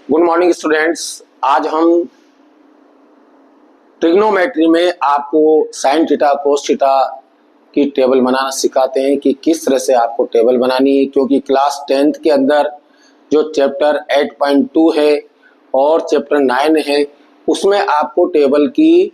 Good morning students. आज हम trigonometry में आपको साइन थीटा कोस थीटा की टेबल बनाना सिखाते हैं कि किस तरह से आपको टेबल बनानी है, क्योंकि क्लास 10th के अंदर जो चैप्टर 8.2 है और चैप्टर 9 है उसमें आपको टेबल की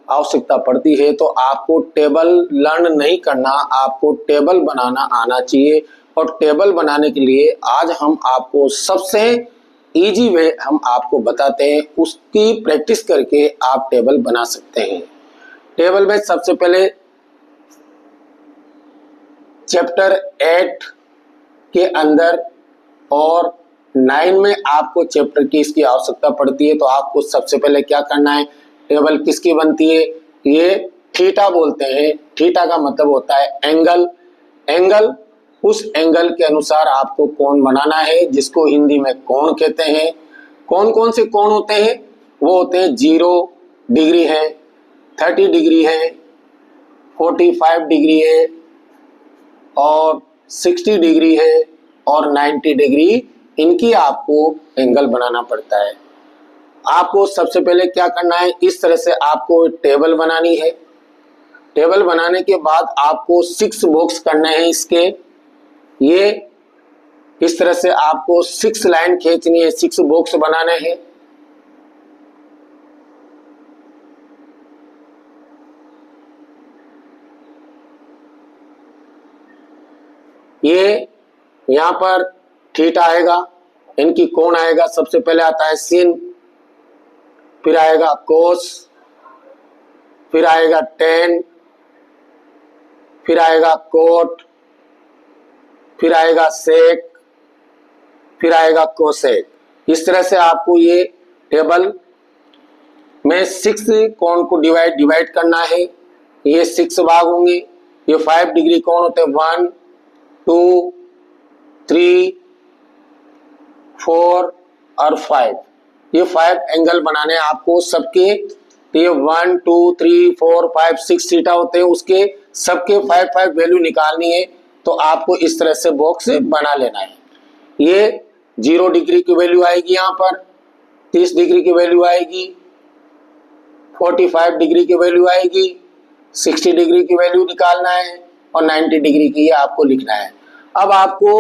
आवश्यकता पड़ती है। तो आपको टेबल लर्न नहीं करना, आपको टेबल बनाना आना चाहिए। और टेबल बनाने के लिए आज हम आपको सबसे इजी वे हम आपको बताते हैं, उसकी प्रैक्टिस करके आप टेबल बना सकते हैं। टेबल में सबसे पहले चैप्टर 8 के अंदर और 9 में आपको चैप्टर की इसकी आवश्यकता पड़ती है। तो आपको सबसे पहले क्या करना है, टेबल किसकी बनती है, ये थीटा बोलते हैं। थीटा का मतलब होता है एंगल। एंगल, उस एंगल के अनुसार आपको कोण बनाना है, जिसको हिंदी में कोण कहते हैं। कौन कौन से कोण होते हैं, वो होते हैं 0 डिग्री है, 30 डिग्री है, 45 डिग्री है और 60 डिग्री है और 90 डिग्री। इनकी आपको एंगल बनाना पड़ता है। आपको सबसे पहले क्या करना है, इस तरह से आपको टेबल बनानी है। टेबल बनाने के बाद आपको 6 बॉक्स करने हैं इसके। ये इस तरह से आपको 6 लाइन खींचनी है, 6 बॉक्स बनाने हैं। ये यहां पर थीटा आएगा, इनकी कोण आएगा। सबसे पहले आता है सिन, फिर आएगा कोस, फिर आएगा टेन, फिर आएगा कोट, फिर आएगा सेक, फिर आएगा कोसेक। इस तरह से आपको ये टेबल में 6 कोण को डिवाइड करना है। ये 6 भाग होंगे। ये 5 डिग्री कोण होते हैं, 1 2 3 4 और 5। ये 5 एंगल बनाने आपको सबके। ये 1 2 3 4 5 6 थीटा होते हैं, उसके सबके 5 वैल्यू निकालनी है। तो आपको इस तरह से बॉक्स बना लेना है। ये 0 डिग्री की वैल्यू आएगी, यहाँ पर 30 डिग्री की वैल्यू आएगी, 45 डिग्री की वैल्यू आएगी, 60 डिग्री की वैल्यू निकालना है और 90 डिग्री की आपको लिखना है। अब आपको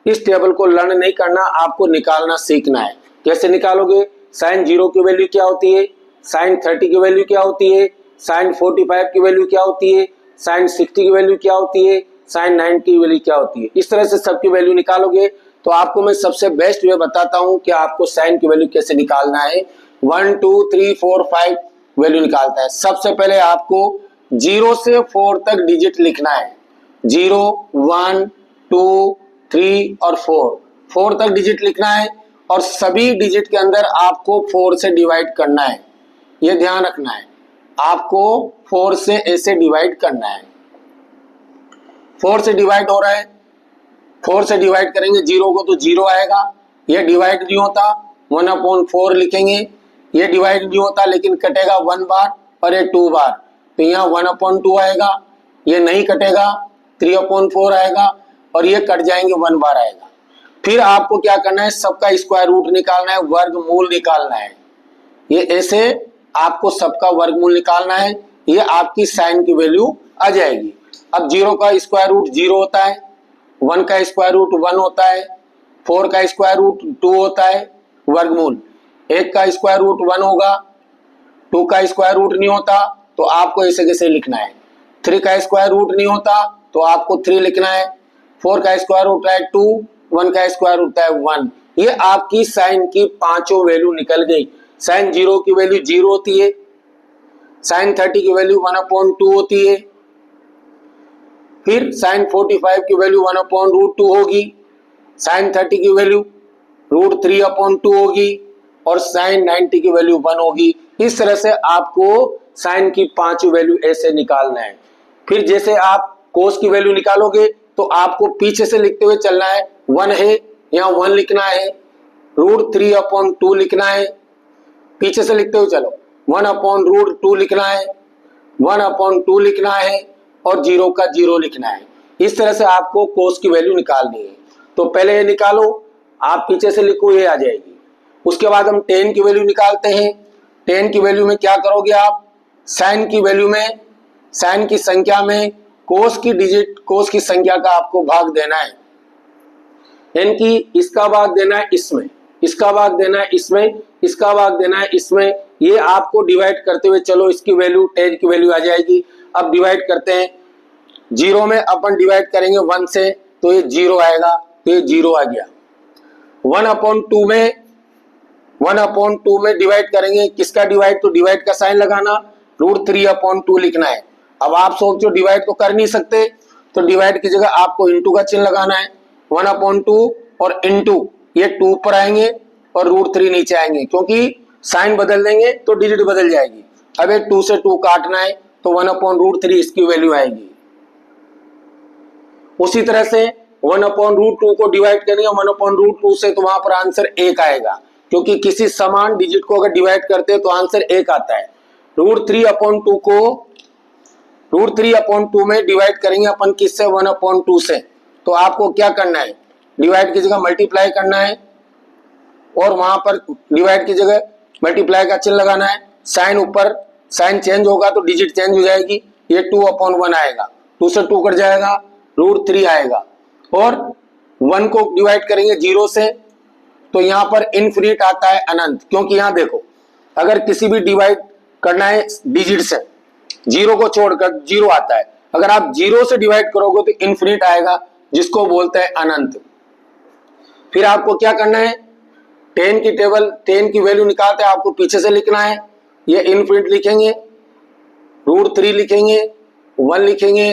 इस टेबल को लर्न नहीं करना, आपको निकालना सीखना है। कैसे निकालोगे, साइन 0 की वैल्यू क्या होती है, साइन 30 की वैल्यू क्या होती है, साइन 45 की वैल्यू क्या होती है, साइन 60 की वैल्यू क्या होती है, साइन 90 की वैल्यू क्या होती है। इस तरह से सबकी वैल्यू निकालोगे। तो आपको मैं सबसे बेस्ट वे बताता हूं कि आपको साइन की वैल्यू कैसे निकालना है। 1 2 3 4 5 वैल्यू निकालता है। सबसे पहले आपको 0 से 4 तक डिजिट लिखना है। 0 1 2 3 और 4 तक डिजिट लिखना है और सभी डिजिट के अंदर आपको 4 से डिवाइड करना है। यह ध्यान रखना है, आपको 4 से ऐसे डिवाइड करना है। 4 से डिवाइड हो रहा है, 4 से डिवाइड करेंगे 0 को तो 0 आएगा। यह डिवाइड नहीं होता, 1/4 लिखेंगे। यह डिवाइड नहीं होता लेकिन कटेगा 1 बार और ये 2 बार, तो यहाँ 1/2 आएगा। यह नहीं कटेगा, 3/4 आएगा और ये कट जाएंगे, 1 बार आएगा। फिर आपको क्या करना है, सबका स्क्वायर रूट निकालना है, वर्गमूल निकालना है। ये ऐसे आपको सबका वर्गमूल निकालना है। ये आपकी साइन की वैल्यू आ जाएगी। अब 0 का स्क्वायर रूट 0 होता है, 1 का स्क्वायर रूट 1 होता है, 4 का स्क्वायर रूट 2 होता है, वर्गमूल। 1 का स्क्वायर रूट 1 होगा, 2 का स्क्वायर रूट नहीं होता तो आपको ऐसे कैसे लिखना है। 3 का स्क्वायर रूट नहीं होता तो आपको 3 लिखना है। 4 का स्क्वायर रूट है 2, 1 का स्क्वायर रूट है 1। ये आपकी साइन की 5 वैल्यू निकल गई। साइन 0 की वैल्यू 0 होती है, साइन 30 की वैल्यू 1/2 होती है, फिर साइन 45 की वैल्यू 1/√2 होगी, साइन 30 की वैल्यू √3/2 होगी और साइन 90 की वैल्यू 1 होगी। इस तरह से आपको साइन की 5 वैल्यू ऐसे निकालना है। फिर जैसे आप कोस की वैल्यू निकालोगे तो आपको पीछे से लिखते हुए चलना है। 1 है, यहाँ 1 लिखना है, √3/2 लिखना है। पीछे से लिखते हुए चलो, 1/√2 लिखना है, 1/2 लिखना है और 0 का 0 लिखना है। इस तरह से आपको कोस की वैल्यू निकालनी है। तो पहले ये निकालो, आप पीछे से लिखो, ये आ जाएगी उसके बाद हम tan की वैल्यू निकालते हैं। tan की वैल्यू में क्या करोगे आप, sin की वैल्यू में, sin की संख्या में cos की डिजिट, cos की संख्या का आपको भाग देना है, यानी कि इसका भाग देना है इसमें, इसका भाग देना है इसमें, इसका भाग देना है इसमें। ये आपको डिवाइड करते हुए चलो, इसकी वैल्यू tan की वैल्यू आ जाएगी। अब डिवाइड करते हैं, 0 में अपन डिवाइड करेंगे 1 से तो ये 0 आएगा, तो ये 0 आ गया। 1/2 में, 1/2 में डिवाइड करेंगे, किसका डिवाइड, तो डिवाइड का साइन लगाना, √3/2 लिखना है। अब आप सोचो डिवाइड तो कर नहीं सकते, तो डिवाइड की जगह आपको इंटू का चिन्ह लगाना है। 1/2 और इंटू, ये 2 ऊपर आएंगे और √3 नीचे आएंगे, क्योंकि साइन बदल देंगे तो डिजिट बदल जाएगी। अब एक 2 से 2 काटना है तो 1/√3 इसकी वैल्यू आएगी। उसी तरह से 1/√2 को डिवाइड करेंगे 1/√2 से, तो वहां पर आंसर 1 आएगा, क्योंकि किसी समान डिजिट को अगर डिवाइड करते हैं तो आंसर 1 आता है। √3/2 को √3/2 में डिवाइड करेंगे अपन किससे, 1/2 से, तो आपको क्या करना है, डिवाइड की जगह मल्टीप्लाई करना है और वहां पर डिवाइड की जगह मल्टीप्लाई का चिन्ह लगाना है। साइन ऊपर, साइन चेंज होगा तो डिजिट चेंज हो जाएगी, ये 2/1 आएगा, 2 से 2 कट जाएगा, √3 आएगा। और 1 को डिवाइड करेंगे 0 से तो यहाँ पर इनफिनिट आता है, अनंत, क्योंकि यहाँ देखो अगर किसी भी डिवाइड करना है डिजिट से, 0 को छोड़कर 0 आता है, अगर आप 0 से डिवाइड करोगे तो इनफिनिट आएगा, जिसको बोलते हैं अनंत। फिर आपको क्या करना है, tan की टेबल, tan की वैल्यू निकालते हैं, आपको पीछे से लिखना है, ये इनफिनिट लिखेंगे, √3 लिखेंगे, 1 लिखेंगे,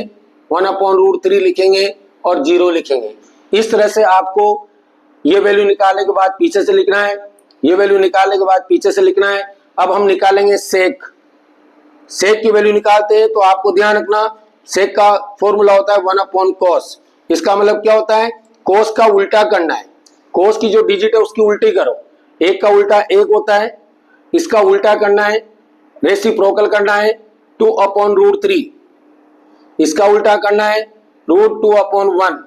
1/√3 लिखेंगे और 0 लिखेंगे। इस तरह से आपको ये वैल्यू निकालने के बाद पीछे से लिखना है, ये वैल्यू निकालने के बाद पीछे से लिखना है। अब हम निकालेंगे सेक, सेक की वैल्यू निकालते हैं तो आपको ध्यान रखना, सेक का फॉर्मूला होता है 1/cos। इसका मतलब क्या होता है, cos का उल्टा करना है, cos की जो डिजिट है उसकी उल्टी करो, 1 का उल्टा 1 होता है, इसका उल्टा करना है, रेसिप्रोकल करना है 2/√3, इसका उल्टा करना है √2/1,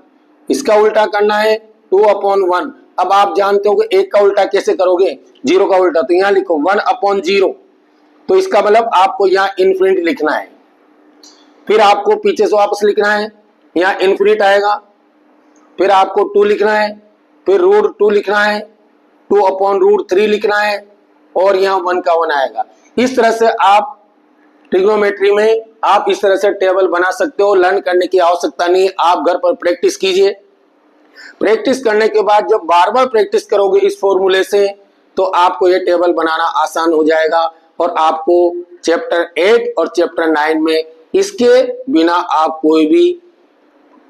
इसका उल्टा करना है 2/1। अब आप जानते हो कि 1 का उल्टा कैसे करोगे, 0 का उल्टा, तो यहाँ लिखो 1/0, तो इसका मतलब आपको यहाँ इनफिनिट लिखना है। फिर आपको पीछे से वापस लिखना है, यहाँ इनफिनिट आएगा, फिर आपको 2 लिखना है, फिर √2 लिखना है, 2/√3 लिखना है और यहाँ 1 का 1 आएगा। इस तरह से आप ट्रिग्नोमेट्री में आप इस तरह से टेबल बना सकते हो, लर्न करने की आवश्यकता नहीं, आप घर पर प्रैक्टिस कीजिए। प्रैक्टिस करने के बाद जब बार बार प्रैक्टिस करोगे इस फॉर्मूले से, तो आपको ये टेबल बनाना आसान हो जाएगा और आपको चैप्टर 8 और चैप्टर 9 में इसके बिना आप कोई भी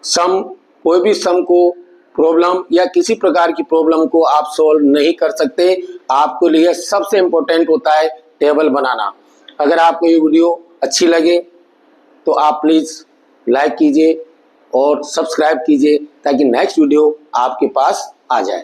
सम को, प्रॉब्लम या किसी प्रकार की प्रॉब्लम को आप सॉल्व नहीं कर सकते। आपके लिए सबसे इंपॉर्टेंट होता है टेबल बनाना। अगर आपको ये वीडियो अच्छी लगे तो आप प्लीज़ लाइक कीजिए और सब्सक्राइब कीजिए, ताकि नेक्स्ट वीडियो आपके पास आ जाए।